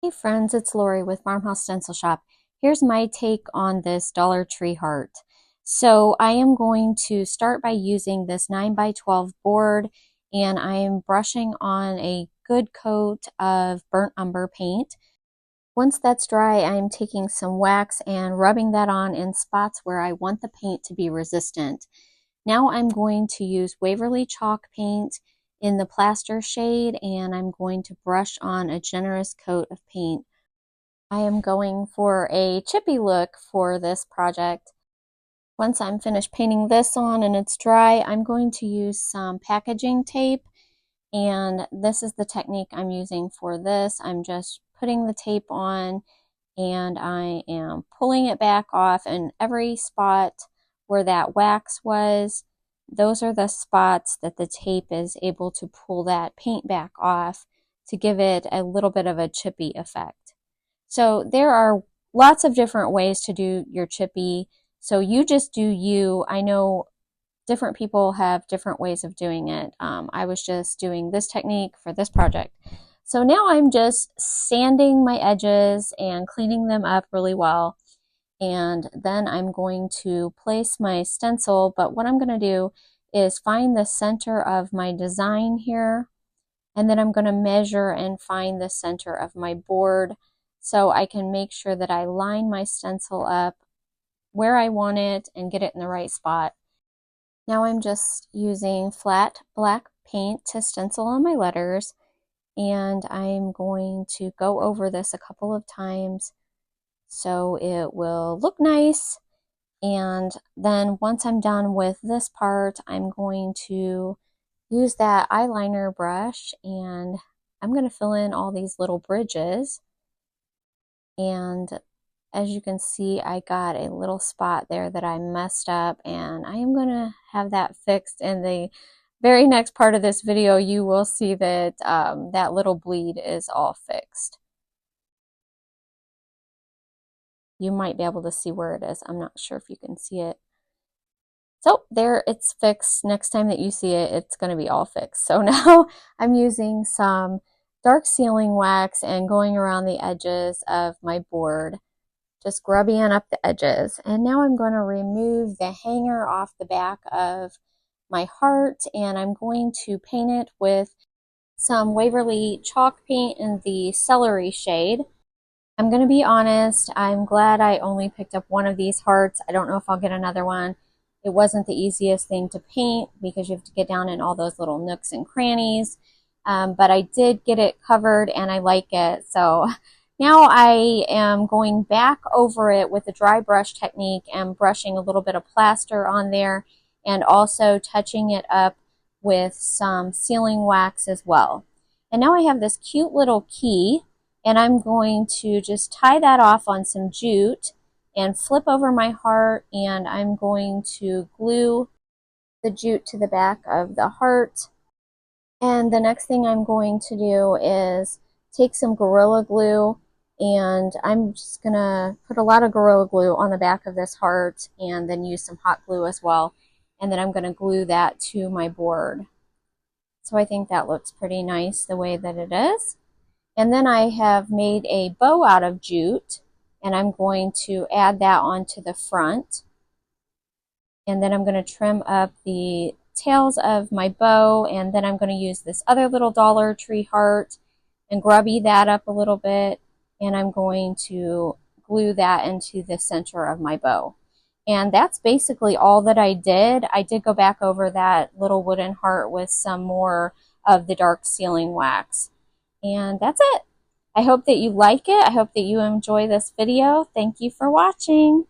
Hey friends, it's Lori with Farmhouse Stencil Shop. Here's my take on this Dollar Tree heart. So I am going to start by using this 9 by 12 board, and I am brushing on a good coat of burnt umber paint. Once that's dry, I'm taking some wax and rubbing that on in spots where I want the paint to be resistant. Now I'm going to use Waverly chalk paint in the plaster shade, and I'm going to brush on a generous coat of paint. I am going for a chippy look for this project. Once I'm finished painting this on and it's dry, I'm going to use some packaging tape, and this is the technique I'm using for this. I'm just putting the tape on and I am pulling it back off, and every spot where that wax was, those are the spots that the tape is able to pull that paint back off to give it a little bit of a chippy effect. So there are lots of different ways to do your chippy. So you just do you. I know different people have different ways of doing it. I was just doing this technique for this project. So now I'm just sanding my edges and cleaning them up really well. And then I'm going to place my stencil, but what I'm going to do is find the center of my design here, and then I'm going to measure and find the center of my board so I can make sure that I line my stencil up where I want it and get it in the right spot. Now I'm just using flat black paint to stencil on my letters, and I'm going to go over this a couple of times so it will look nice. And then once I'm done with this part, I'm going to use that eyeliner brush and I'm going to fill in all these little bridges. And as you can see, I got a little spot there that I messed up, and I am going to have that fixed in the very next part of this video. You will see that that little bleed is all fixed. You might be able to see where it is. I'm not sure if you can see it. So there, it's fixed. Next time that you see it, it's going to be all fixed. So now I'm using some dark sealing wax and going around the edges of my board, just grubbing up the edges. And now I'm going to remove the hanger off the back of my heart, and I'm going to paint it with some Waverly chalk paint in the celery shade. I'm going to be honest, I'm glad I only picked up one of these hearts. I don't know if I'll get another one. It wasn't the easiest thing to paint because you have to get down in all those little nooks and crannies. But I did get it covered and I like it. So now I am going back over it with the dry brush technique and brushing a little bit of plaster on there, and also touching it up with some sealing wax as well. And now I have this cute little key, and I'm going to just tie that off on some jute and flip over my heart, and I'm going to glue the jute to the back of the heart. And the next thing I'm going to do is take some Gorilla Glue, and I'm just going to put a lot of Gorilla Glue on the back of this heart and then use some hot glue as well. And then I'm going to glue that to my board. So I think that looks pretty nice the way that it is. And then I have made a bow out of jute, and I'm going to add that onto the front. And then I'm going to trim up the tails of my bow, and then I'm going to use this other little Dollar Tree heart and grubby that up a little bit, and I'm going to glue that into the center of my bow. And that's basically all that I did. I did go back over that little wooden heart with some more of the dark sealing wax. And that's it. I hope that you like it. I hope that you enjoy this video. Thank you for watching.